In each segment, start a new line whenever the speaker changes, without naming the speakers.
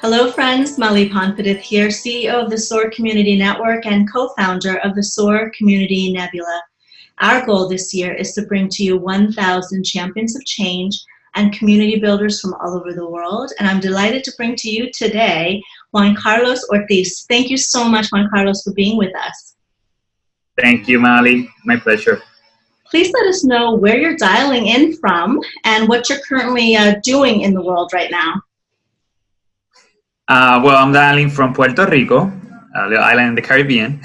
Hello friends, Mali Ponfidith here, CEO of the SOAR Community Network and co-founder of the SOAR Community Nebula. Our goal this year is to bring to you 1,000 champions of change and community builders from all over the world, and I'm delighted to bring to you today Juan Carlos Ortiz. Thank you so much, Juan Carlos, for being with us.
Thank you, Mali. My pleasure.
Please let us know where you're dialing in from and what you're currently doing in the world right now.
Well, I'm dialing from Puerto Rico, a little island in the Caribbean.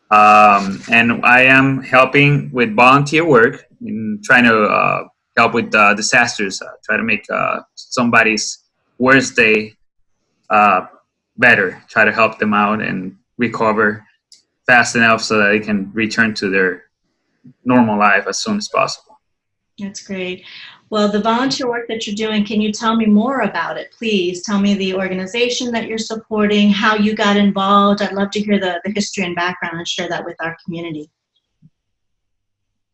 And I am helping with volunteer work in trying to help with disasters, try to make somebody's worst day better, try to help them out and recover fast enough so that they can return to their normal life as soon as possible.
That's great. Well, the volunteer work that you're doing, can you tell me more about it, please? Tell me the organization that you're supporting, how you got involved. I'd love to hear the history and background and share that with our community.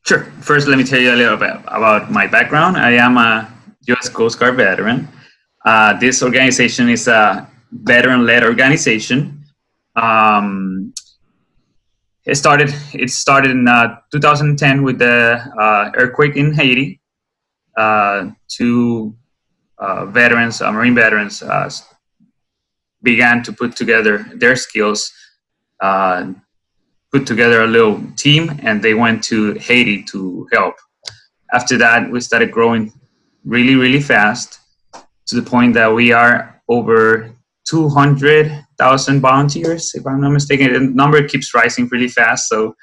Sure. First, let me tell you a little bit about my background. I am a U.S. Coast Guard veteran. This organization is a veteran-led organization. It started in 2010 with the earthquake in Haiti. Two veterans, Marine veterans, began to put together their skills, put together a little team, and they went to Haiti to help. After that, we started growing really, really fast to the point that we are over 200,000 volunteers, if I'm not mistaken. The number keeps rising really fast, so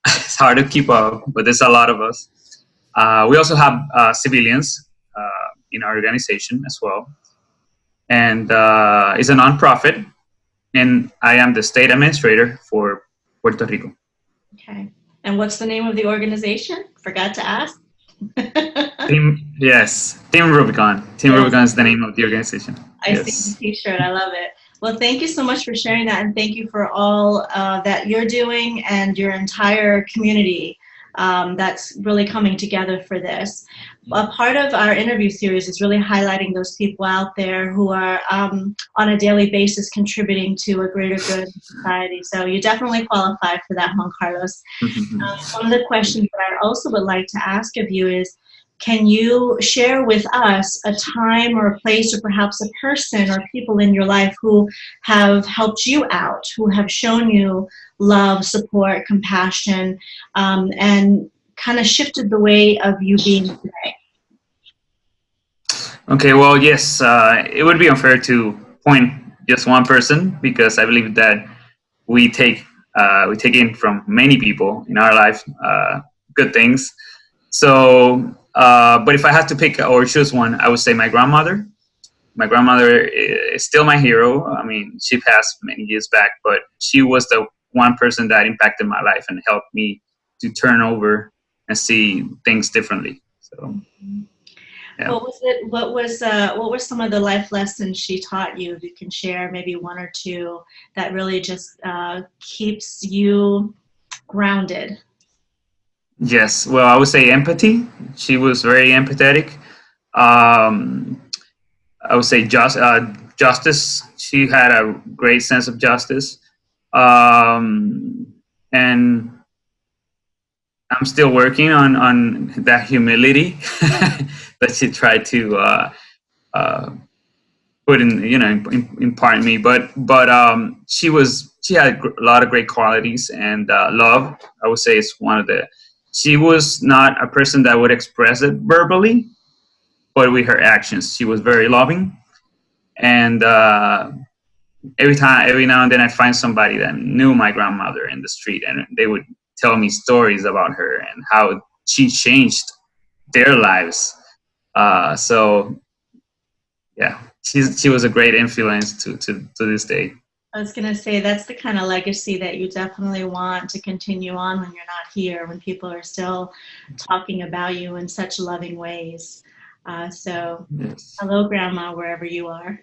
it's hard to keep up, but there's a lot of us. We also have civilians in our organization as well. And it's a nonprofit, and I am the state administrator for Puerto Rico.
Okay. And what's the name of the organization? Forgot to ask.
Team Rubicon. Team Rubicon is the name of the organization.
I see the t-shirt. I love it. Well, thank you so much for sharing that, and thank you for all that you're doing and your entire community that's really coming together for this. A part of our interview series is really highlighting those people out there who are on a daily basis contributing to a greater good in society. So you definitely qualify for that, Juan Carlos. One of the questions that I also would like to ask of you is, can you share with us a time or a place or perhaps a person or people in your life who have helped you out, who have shown you love, support, compassion, and kind of shifted the way of you being today?
Okay, well, yes, it would be unfair to point just one person, because I believe that we take in from many people in our life good things. So, but if I had to pick or choose one, I would say my grandmother. My grandmother is still my hero. I mean, she passed many years back, but she was the one person that impacted my life and helped me to turn over and see things differently. So, yeah.
What were some of the life lessons she taught you? If you can share maybe one or two that really just keeps you grounded.
Yes, well, I would say empathy. She was very empathetic. I would say justice. She had a great sense of justice. And I'm still working on that humility that she tried to put in, impart in me. But she had a lot of great qualities, and love, I would say, is one of the. She was not a person that would express it verbally, but with her actions, she was very loving. And every now and then, I find somebody that knew my grandmother in the street, and they would tell me stories about her and how she changed their lives. So, yeah, she was a great influence to this day.
I was going to say, that's the kind of legacy that you definitely want to continue on when you're not here, when people are still talking about you in such loving ways. So, yes. Hello, Grandma, wherever you are.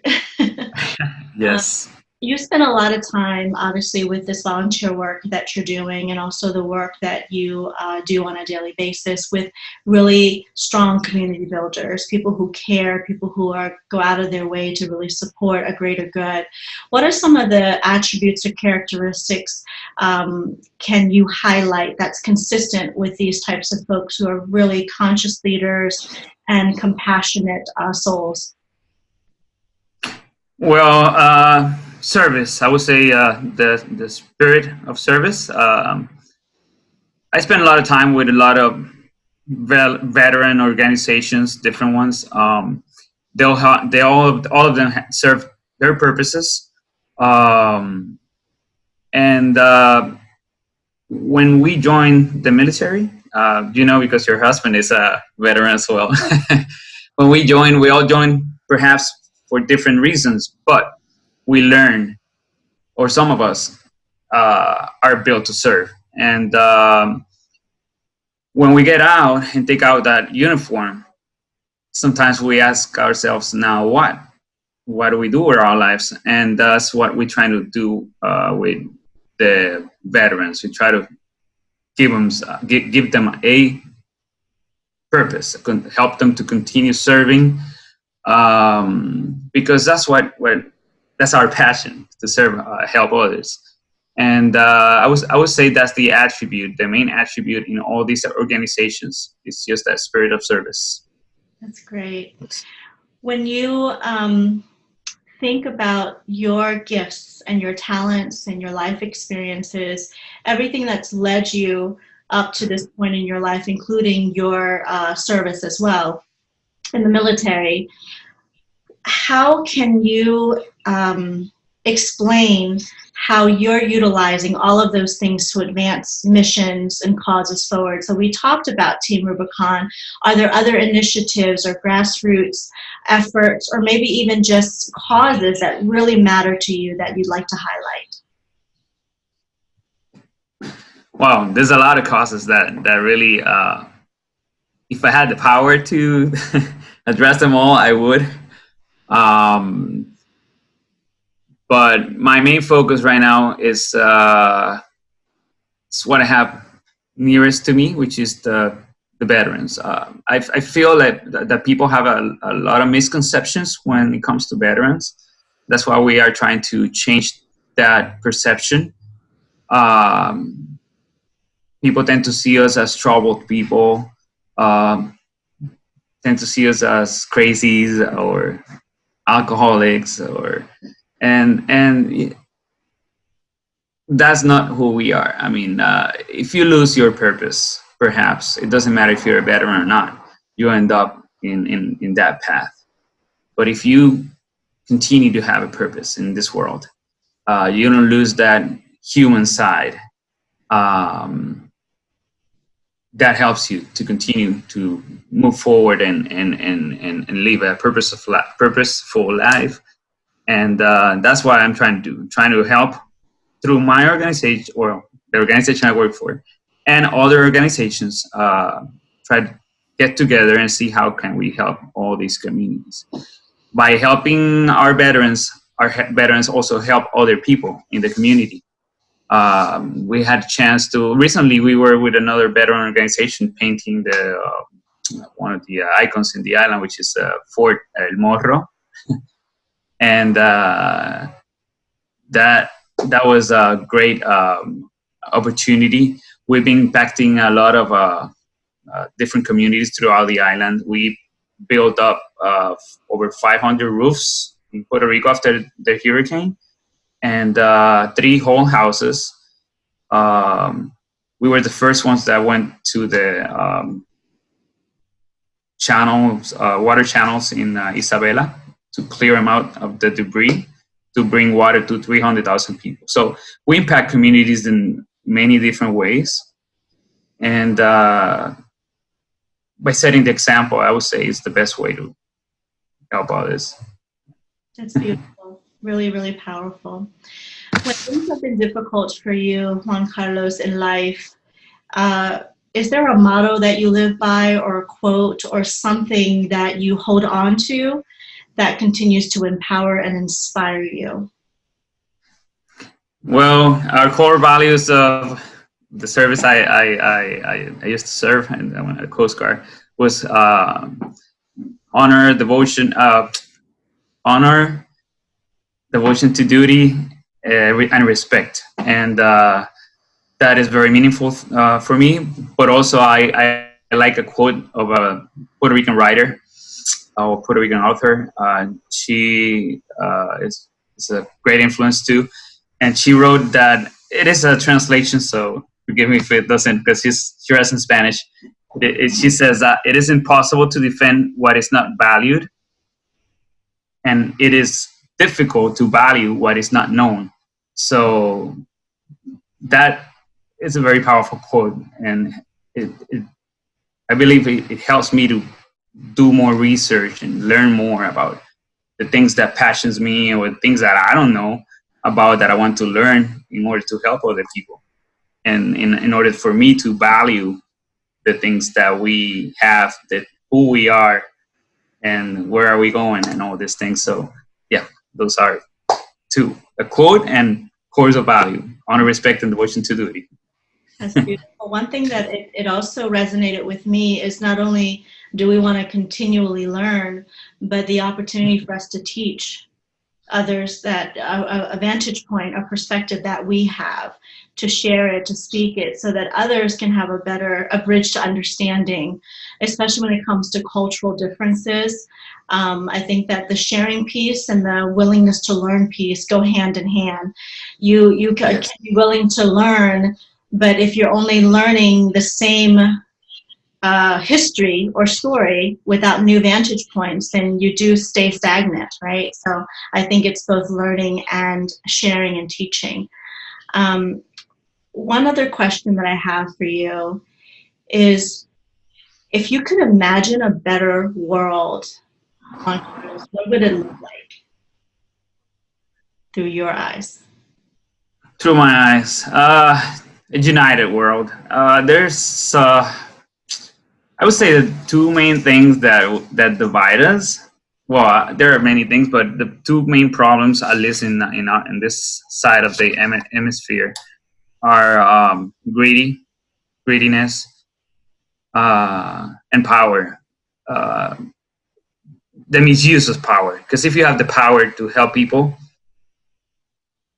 Yes.
You spend a lot of time, obviously, with this volunteer work that you're doing, and also the work that you do on a daily basis with really strong community builders, people who care, people who go out of their way to really support a greater good. What are some of the attributes or characteristics can you highlight that's consistent with these types of folks who are really conscious leaders and compassionate souls?
Well, service. I would say the spirit of service. I spend a lot of time with a lot of veteran organizations, different ones. They all of them serve their purposes, and when we join the military, because your husband is a veteran as well. When we all join perhaps for different reasons, but we learn, or some of us are built to serve. And when we get out and take out that uniform, sometimes we ask ourselves, now what? What do we do with our lives? And that's what we're trying to do with the veterans. We try to give them a purpose, help them to continue serving, because that's that's our passion, to serve, help others. And I would say that's the main attribute in all these organizations. It's just that spirit of service.
That's great. When you think about your gifts and your talents and your life experiences, everything that's led you up to this point in your life, including your service as well in the military, how can you explain how you're utilizing all of those things to advance missions and causes forward? So we talked about Team Rubicon. Are there other initiatives or grassroots efforts, or maybe even just causes that really matter to you that you'd like to highlight?
Wow, there's a lot of causes that really, if I had the power to address them all, I would. But my main focus right now is what I have nearest to me, which is the veterans. I feel that people have a lot of misconceptions when it comes to veterans. That's why we are trying to change that perception. People tend to see us as troubled people, tend to see us as crazies or alcoholics, and that's not who we are. I mean, if you lose your purpose, perhaps it doesn't matter if you're a veteran or not, you end up in that path. But if you continue to have a purpose in this world, you don't lose that human side. That helps you to continue to move forward and live a purposeful life. And that's what I'm trying to do, trying to help through my organization, or the organization I work for, and other organizations, try to get together and see how can we help all these communities. By helping our veterans also help other people in the community. We had a chance to, recently we were with another veteran organization painting one of the icons in the island, which is Fort El Morro. And that was a great opportunity. We've been impacting a lot of different communities throughout the island. We built up over 500 roofs in Puerto Rico after the hurricane, and 3 whole houses. We were the first ones that went to the water channels in Isabela, to clear them out of the debris, to bring water to 300,000 people. So we impact communities in many different ways. And by setting the example, I would say is the best way to help others.
That's beautiful. Really, really powerful. When things have been difficult for you, Juan Carlos, in life, is there a motto that you live by, or a quote, or something that you hold on to that continues to empower and inspire you?
Well, our core values of the service I used to serve and when a Coast Guard was honor, devotion, honor, devotion to duty, and respect. And that is very meaningful for me. But also, I like a quote of a Puerto Rican writer or Puerto Rican author. She is a great influence too. And she wrote that it is a translation, so forgive me if it doesn't, because she writes in Spanish. She says that it is impossible to defend what is not valued, and it is difficult to value what is not known. So that is a very powerful quote, and I believe it helps me to do more research and learn more about the things that passions me or things that I don't know about that I want to learn in order to help other people, and in order for me to value the things that we have, that who we are and where are we going and all these things. So yeah, those are two: a quote and cores of value: honor, respect, and devotion to duty.
That's beautiful. One thing that it also resonated with me is not only do we want to continually learn, but the opportunity for us to teach others that a vantage point, a perspective that we have, to share it, to speak it, so that others can have a bridge to understanding, especially when it comes to cultural differences. I think that the sharing piece and the willingness to learn piece go hand in hand. You can be willing to learn, but if you're only learning the same history or story without new vantage points, then you do stay stagnant, right? So I think it's both learning and sharing and teaching. One other question that I have for you is, if you could imagine a better world on Mars, what would it look like through your eyes?
Through my eyes, a united world. There's I would say the two main things that divide us. Well, there are many things, but the two main problems, at least in this side of the hemisphere, are greediness, and power. The misuse of power. Because if you have the power to help people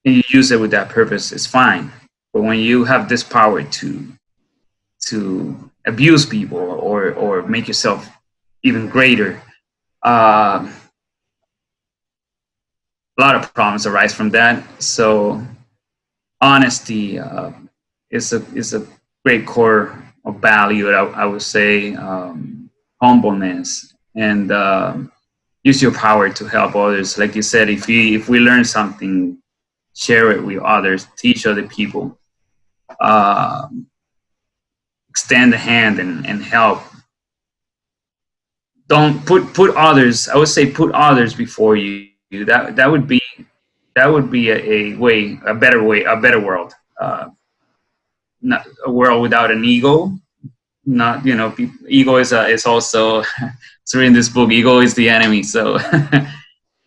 and you use it with that purpose, it's fine. But when you have this power to abuse people or make yourself even greater, a lot of problems arise from that. So honesty is a great core of value. I would say humbleness, and use your power to help others. Like you said, if we learn something, share it with others, teach other people, extend a hand and help. Don't put others. I would say put others before you. That would be a better world. Not a world without an ego. Not ego is also it's in this book. Ego is the enemy. So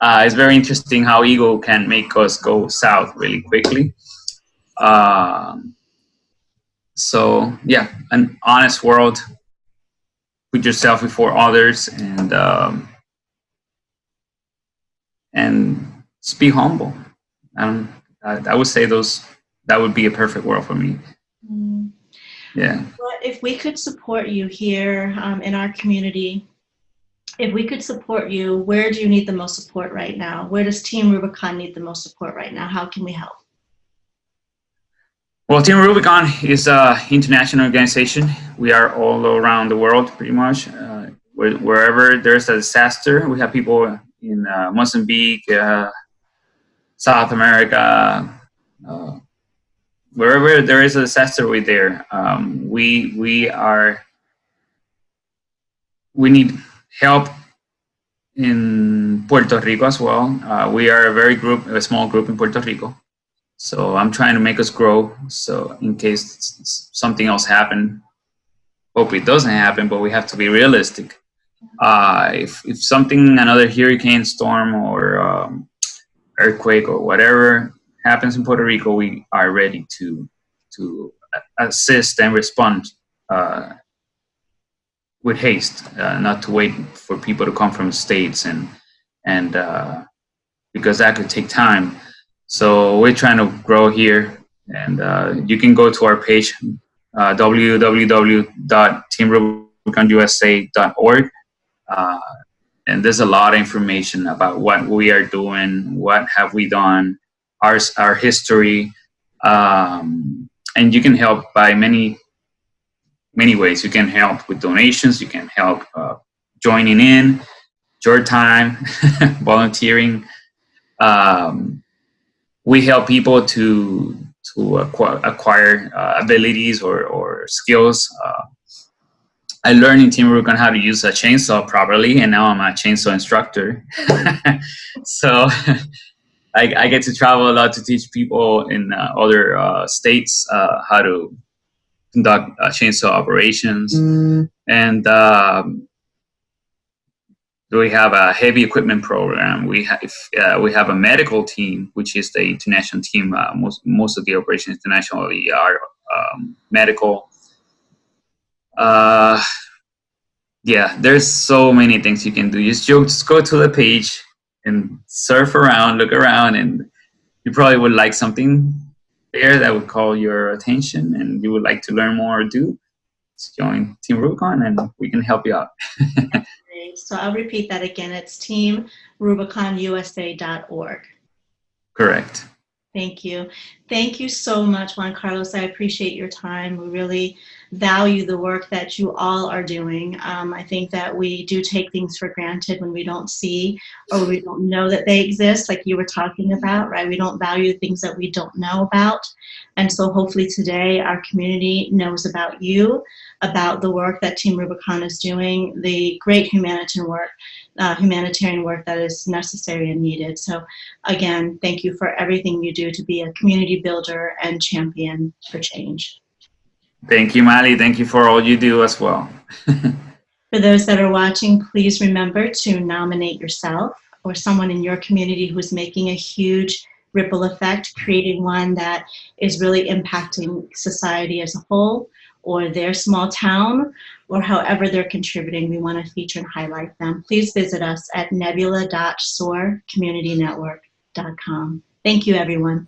it's very interesting how ego can make us go south really quickly. So yeah, an honest world. Put yourself before others, and just be humble. I would say that would be a perfect world for me. Yeah.
Well, if we could support you here in our community, if we could support you, where do you need the most support right now? Where does Team Rubicon need the most support right now? How can we help?
Well, Team Rubicon is an international organization. We are all around the world, pretty much. Wherever there's a disaster, we have people in Mozambique, South America, wherever there is a disaster, we're there. We need help in Puerto Rico as well. We are a small group in Puerto Rico. So I'm trying to make us grow. So in case something else happens, hope it doesn't happen, but we have to be realistic. If another hurricane storm or earthquake or whatever happens in Puerto Rico, we are ready to assist and respond with haste, not to wait for people to come from the States and because that could take time. So we're trying to grow here, and you can go to our page, www.teamrubiconusa.org, and there's a lot of information about what we are doing, what have we done, our history, and you can help by many ways. You can help with donations. You can help joining in, your time, volunteering. We help people to acquire abilities or skills. I learned in Team Rubicon how to use a chainsaw properly, and now I'm a chainsaw instructor. So I get to travel a lot to teach people in other states how to conduct chainsaw operations. And we have a heavy equipment program. We have a medical team, which is the international team. Most of the operations internationally are medical. Yeah, there's so many things you can do. Just go to the page and surf around, look around, and you probably would like something there that would call your attention and you would like to learn more or do. Just join Team Rubicon and we can help you out.
So I'll repeat that again. It's teamrubiconusa.org.
Correct.
Thank you. Thank you so much, Juan Carlos. I appreciate your time. We really value the work that you all are doing. I think that we do take things for granted when we don't see or we don't know that they exist, like you were talking about, right? We don't value things that we don't know about. And so hopefully today our community knows about you, about the work that Team Rubicon is doing, the great humanitarian work that is necessary and needed. So again, thank you for everything you do to be a community builder and champion for change.
Thank you, Mali. Thank you for all you do as well.
For those that are watching, please remember to nominate yourself or someone in your community who's making a huge ripple effect, creating one that is really impacting society as a whole, or their small town, or however they're contributing. We want to feature and highlight them. Please visit us at nebula.soarcommunitynetwork.com. Thank you, everyone.